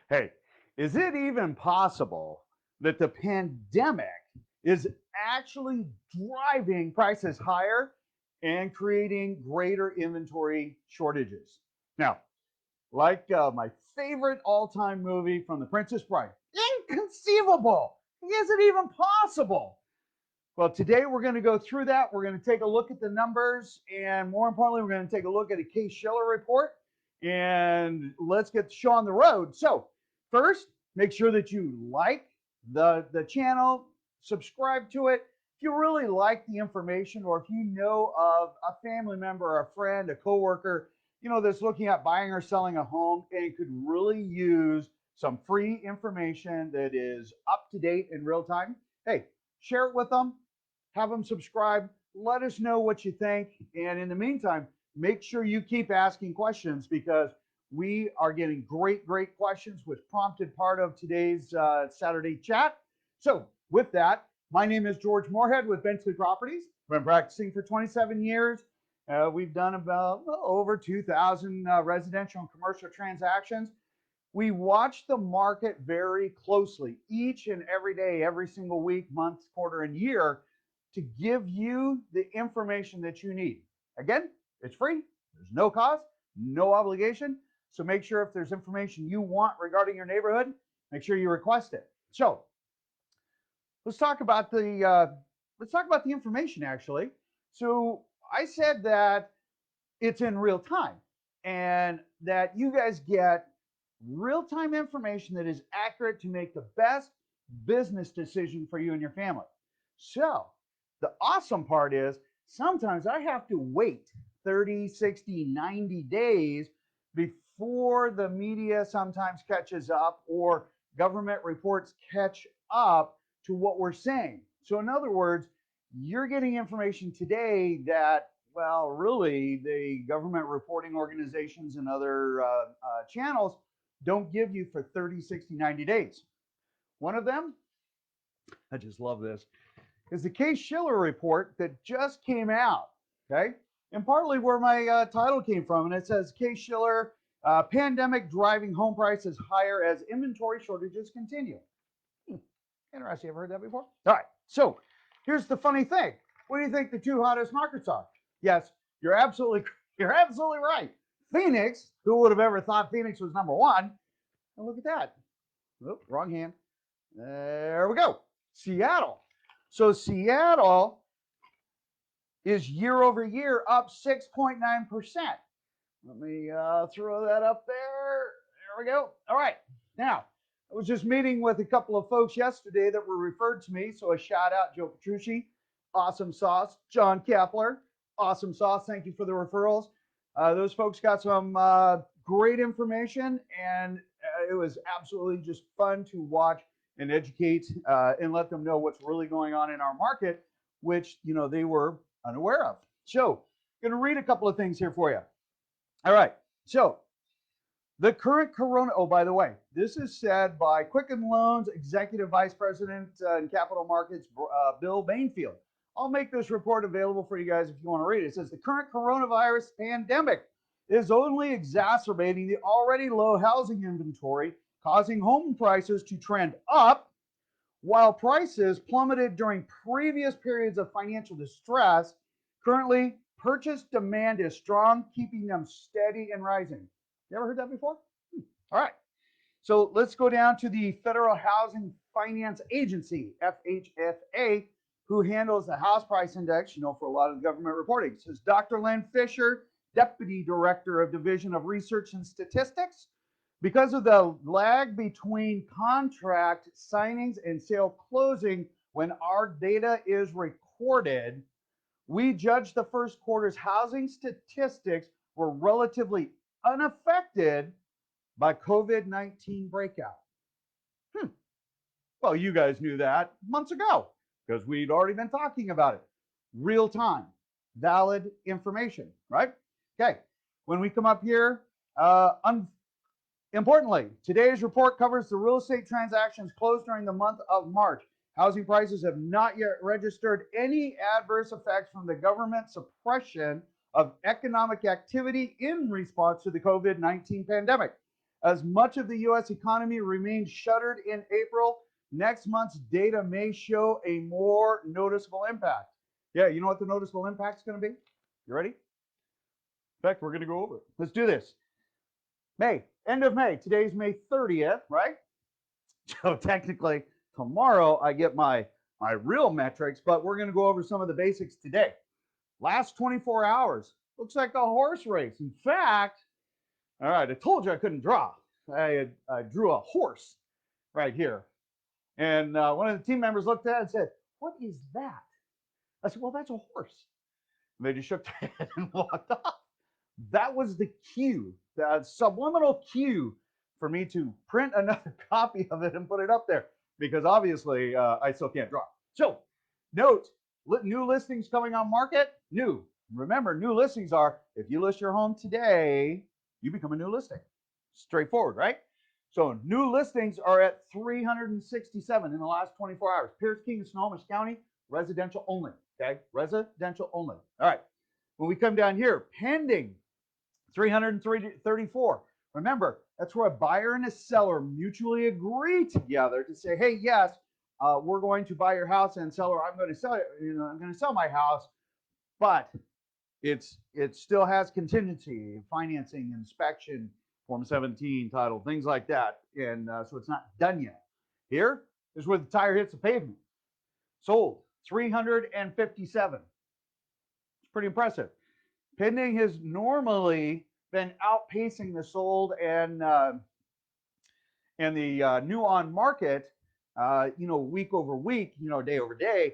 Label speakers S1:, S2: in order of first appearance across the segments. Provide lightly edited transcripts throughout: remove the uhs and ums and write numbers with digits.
S1: Hey, is it even possible that the pandemic is actually driving prices higher and creating greater inventory shortages? Now, like my favorite all time movie from The Princess Bride, Inconceivable! Is it even possible? Well, today we're going to go through that. We're going to take a look at the numbers, and more importantly, we're going to take a look at a Case-Shiller report. And let's get the show on the road. So, first, make sure that you like the channel, subscribe to it. If you really like the information, or if you know of a family member, a friend, a coworker, that's looking at buying or selling a home and could really use some free information that is up to date in real time, hey, share it with them, have them subscribe, let us know what you think. And in the meantime, make sure you keep asking questions because we are getting great questions, which prompted part of today's Saturday chat. So, with that, my name is George Moorhead with Bentley Properties. I've been practicing for 27 years. We've done about over 2,000 residential and commercial transactions. We watch the market very closely each and every day, every single week, month, quarter, and year to give you the information that you need. Again, it's free. There's no cost, no obligation. So make sure if there's information you want regarding your neighborhood, make sure you request it. So let's talk about the information actually. So I said that it's in real time and that you guys get real time information that is accurate to make the best business decision for you and your family. So, the awesome part is sometimes I have to wait 30, 60, 90 days before the media sometimes catches up or government reports catch up to what we're saying. So, in other words, you're getting information today that, well, really, the government reporting organizations and other channels don't give you for 30, 60, 90 days. One of them, I just love this, is the Case-Shiller report that just came out. Okay. And partly where my title came from. And it says Case-Shiller pandemic driving home prices higher as inventory shortages continue. Interesting. Ever heard that before? All right. So here's the funny thing. What do you think the two hottest markets are? Yes, you're absolutely right. Phoenix, who would have ever thought Phoenix was number one? And look at that. Oop, wrong hand. There we go. Seattle. So Seattle is year over year up 6.9%. Let me throw that up there. There we go. All right. Now, I was just meeting with a couple of folks yesterday that were referred to me. So a shout out, Joe Petrucci, awesome sauce. John Kepler, awesome sauce. Thank you for the referrals. Those folks got some great information, and it was absolutely just fun to watch and educate and let them know what's really going on in our market, which they were unaware of. So, I'm going to read a couple of things here for you. All right. So, the current corona. Oh, by the way, this is said by Quicken Loans Executive Vice President in Capital Markets, Bill Bainfield. I'll make this report available for you guys if you want to read it. It says the current coronavirus pandemic is only exacerbating the already low housing inventory, causing home prices to trend up, while prices plummeted during previous periods of financial distress. Currently, purchase demand is strong, keeping them steady and rising. You ever heard that before? All right. So let's go down to the Federal Housing Finance Agency, FHFA, who handles the house price index, for a lot of the government reporting. It says Dr. Len Fisher, Deputy Director of Division of Research and Statistics. Because of the lag between contract signings and sale closing when our data is recorded, we judge the first quarter's housing statistics were relatively unaffected by COVID-19 breakout. Well, you guys knew that months ago because we'd already been talking about it. Real time, valid information, right? Okay, when we come up here, importantly, today's report covers the real estate transactions closed during the month of March. Housing prices have not yet registered any adverse effects from the government suppression of economic activity in response to the COVID-19 pandemic. As much of the U.S. economy remains shuttered in April, next month's data may show a more noticeable impact. Yeah, you know what the noticeable impact is going to be? You ready? In fact, we're going to go over it. Let's do this. May, end of May. Today's May 30th, right? So technically, tomorrow I get my real metrics, but we're going to go over some of the basics today. Last 24 hours looks like a horse race. In fact, all right, I told you I couldn't draw. I drew a horse right here. And one of the team members looked at it and said, "What is that?" I said, "Well, that's a horse." And they just shook their head and walked off. That was the cue, the subliminal cue for me to print another copy of it and put it up there, because obviously I still can't draw. So note, new listings coming on market, new. Remember, new listings are, if you list your home today, you become a new listing. Straightforward, right? So new listings are at 367 in the last 24 hours. Pierce, King, and Snohomish County, residential only, okay? Residential only. All right. When we come down here, pending, 334. Remember, that's where a buyer and a seller mutually agree together to say, "Hey, yes, we're going to buy your house," and seller, "I'm going to sell it. I'm going to sell my house, but it still has contingency, financing, inspection, Form 17, title, things like that, and so it's not done yet." Here is where the tire hits the pavement. Sold 357. It's pretty impressive. Pending has normally been outpacing the sold and the new on market, week over week, day over day.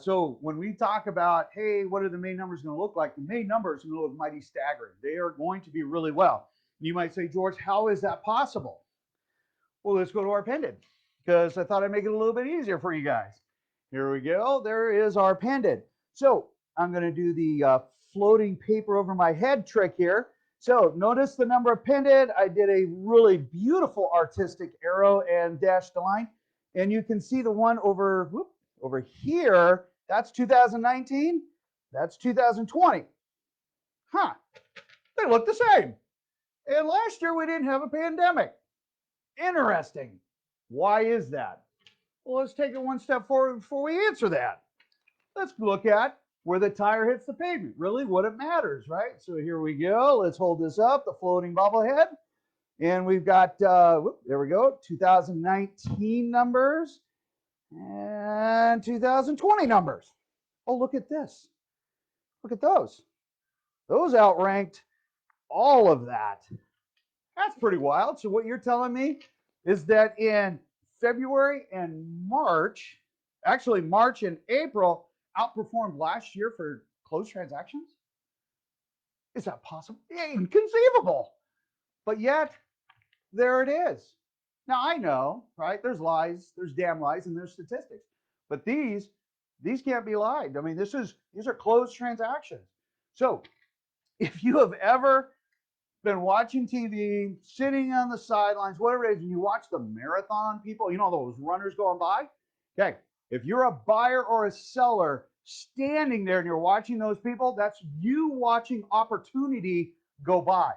S1: So when we talk about, hey, what are the May numbers going to look like? The May numbers are going to look mighty staggering. They are going to be really well. You might say, "George, how is that possible?" Well, let's go to our pendant, because I thought I'd make it a little bit easier for you guys. Here we go. There is our pendant. So I'm going to do the floating paper over my head trick here. So notice the number of pendant. I did a really beautiful artistic arrow and dashed the line. And you can see the one over here. That's 2019. That's 2020. Huh. They look the same. And last year we didn't have a pandemic. Interesting. Why is that? Well, let's take it one step forward before we answer that. Let's look at where the tire hits the pavement, really what it matters, right? So here we go. Let's hold this up, the floating bobblehead. And we've got, there we go, 2019 numbers and 2020 numbers. Oh, look at this. Look at those. Those outranked all of that. That's pretty wild. So what you're telling me is that in February and March, actually March and April, outperformed last year for closed transactions? Is that possible? Inconceivable. But yet, there it is. Now I know, right? There's lies, there's damn lies, and there's statistics. But these can't be lied. I mean, these are closed transactions. So if you have ever been watching TV, sitting on the sidelines, whatever it is, and you watch the marathon people, those runners going by. Okay, if you're a buyer or a seller standing there and you're watching those people, that's you watching opportunity go by,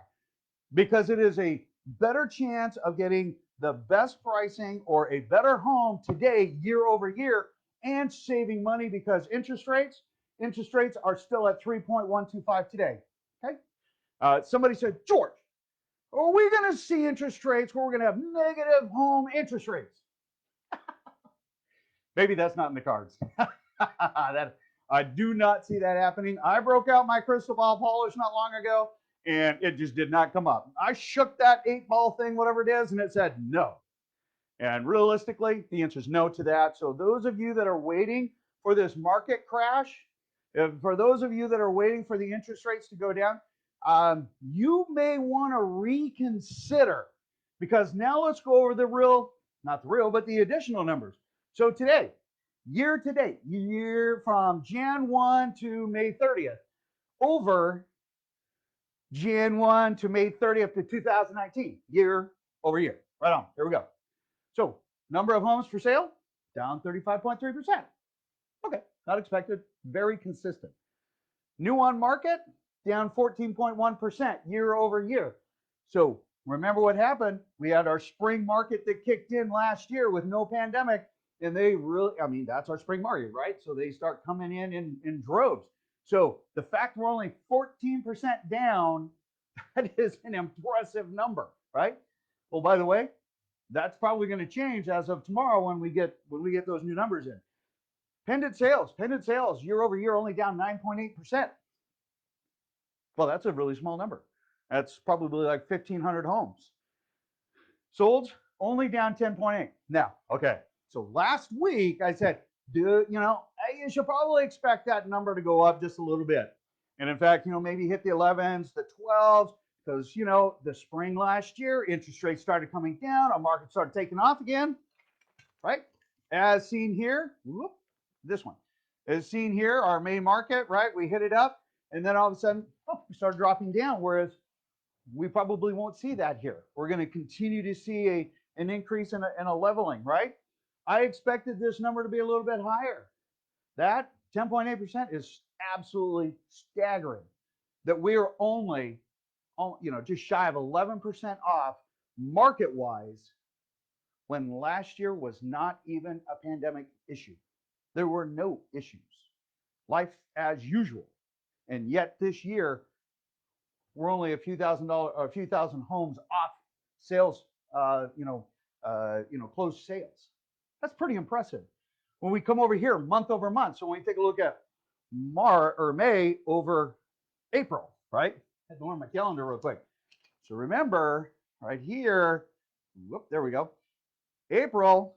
S1: because it is a better chance of getting the best pricing or a better home today, year over year, and saving money, because interest rates are still at 3.125 today. Okay. Somebody said, "George, are we going to see interest rates where we're going to have negative home interest rates?" Maybe that's not in the cards. I do not see that happening. I broke out my crystal ball polish not long ago, and it just did not come up. I shook that 8-ball thing, whatever it is, and it said no. And realistically, the answer is no to that. So those of you that are waiting for this market crash, for those of you that are waiting for the interest rates to go down, you may want to reconsider, because now let's go over but the additional numbers. So today, year to date, year from Jan 1 to May 30th, over Jan 1 to May 30th to 2019, year over year. Right on. Here we go. So number of homes for sale, down 35.3%. Okay, not expected, very consistent. New on market, down 14.1% year over year. So Remember what happened? We had our spring market that kicked in last year with no pandemic, and they really, I mean, that's our spring market, right? So they start coming in droves. So the fact we're only 14% down, that is an impressive number, right? Well, by the way, that's probably going to change as of tomorrow when we get those new numbers in. Pendant sales year over year only down 9.8%. Well, that's a really small number. That's probably like 1,500 homes. Solds only down 10.8. Now, okay. So last week I said, you should probably expect that number to go up just a little bit. And in fact, maybe hit the 11s, the 12s, because, the spring last year, interest rates started coming down, our market started taking off again, right? As seen here, this one. As seen here, our main market, right? We hit it up, and then all of a sudden, we started dropping down, whereas we probably won't see that here. We're going to continue to see an increase and a leveling, right? I expected this number to be a little bit higher. That 10.8% is absolutely staggering. That we are only, just shy of 11% off market-wise when last year was not even a pandemic issue. There were no issues. Life as usual. And yet this year, we're only a few thousand homes off sales, closed sales. That's pretty impressive. When we come over here, month over month, so when we take a look at May over April, right? I had to learn my calendar real quick. So remember, right here, there we go. April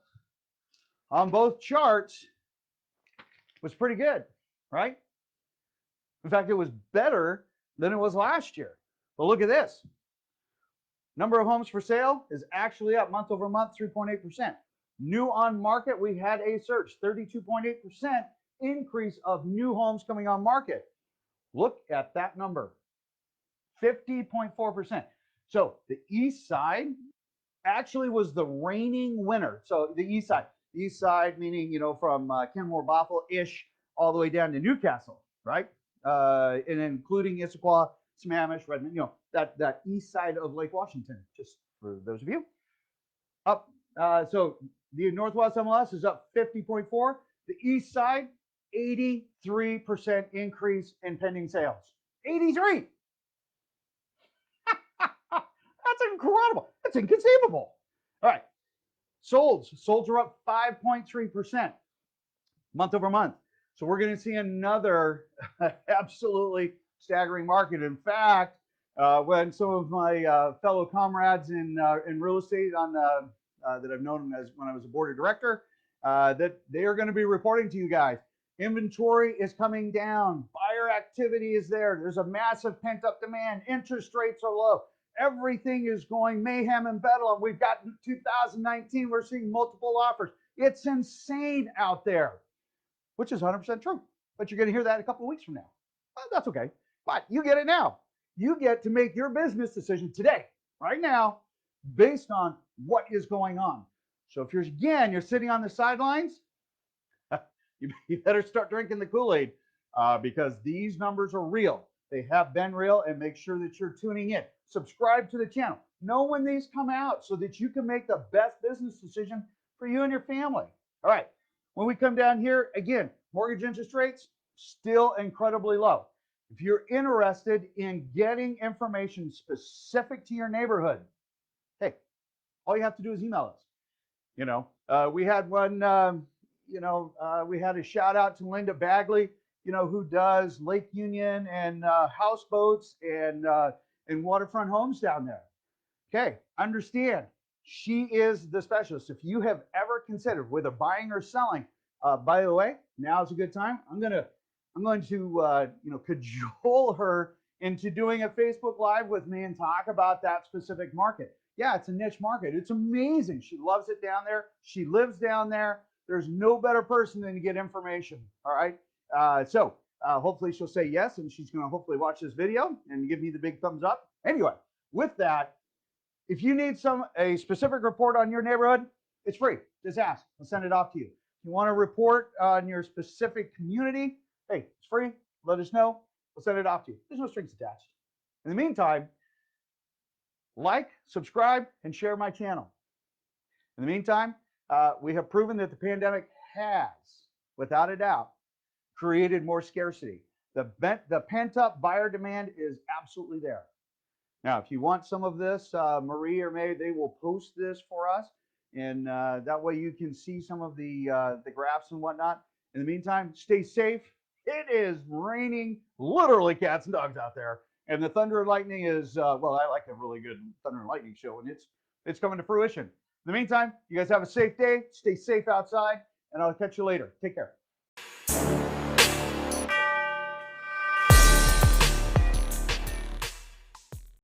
S1: on both charts was pretty good, right? In fact, it was better than it was last year. But look at this. Number of homes for sale is actually up month over month, 3.8%. New on market, we had a surge, 32.8% increase of new homes coming on market. Look at that number, 50.4%. So the east side actually was the reigning winner. So the east side meaning, from Kenmore, Bothell-ish, all the way down to Newcastle, right? And including Issaquah, Sammamish, Redmond, that east side of Lake Washington, just for those of you. Up, so the Northwest MLS is up 50.4. The east side, 83% increase in pending sales. 83. That's incredible. That's inconceivable. All right. Solds are up 5.3% month over month. So we're going to see another absolutely staggering market. In fact, when some of my fellow comrades in real estate that I've known as when I was a board of director, that they are going to be reporting to you guys. Inventory is coming down. Buyer activity is there. There's a massive pent-up demand. Interest rates are low. Everything is going mayhem and bedlam. We've got 2019. We're seeing multiple offers. It's insane out there, which is 100% true. But you're going to hear that a couple of weeks from now. Well, that's okay. But you get it now. You get to make your business decision today, right now, based on what is going on. So if you're sitting on the sidelines, you better start drinking the Kool-Aid because these numbers are real. They have been real, and make sure that you're tuning in. Subscribe to the channel. Know when these come out so that you can make the best business decision for you and your family. All right. When we come down here, again, mortgage interest rates still incredibly low. If you're interested in getting information specific to your neighborhood, hey, all you have to do is email us. We had one, we had a shout out to Linda Bagley, who does Lake Union and houseboats and waterfront homes down there. Okay, understand, she is the specialist. If you have ever considered whether buying or selling, by the way, now is a good time. I'm going to cajole her into doing a Facebook Live with me and talk about that specific market. Yeah, it's a niche market. It's amazing. She loves it down there. She lives down there. There's no better person than to get information. All right. So hopefully she'll say yes, and she's going to hopefully watch this video and give me the big thumbs up. Anyway, with that, if you need a specific report on your neighborhood, it's free. Just ask. I'll send it off to you. If you want a report on your specific community, hey, it's free. Let us know. We'll send it off to you. There's no strings attached. In the meantime, like, subscribe, and share my channel. In the meantime, we have proven that the pandemic has, without a doubt, created more scarcity. The pent-up buyer demand is absolutely there. Now, if you want some of this, Marie or May, they will post this for us, and that way you can see some of the graphs and whatnot. In the meantime, stay safe. It is raining literally cats and dogs out there, and the thunder and lightning is well, I like a really good thunder and lightning show, and it's coming to fruition. In the meantime, you guys have a safe day. Stay safe outside, and I'll catch you later. Take care.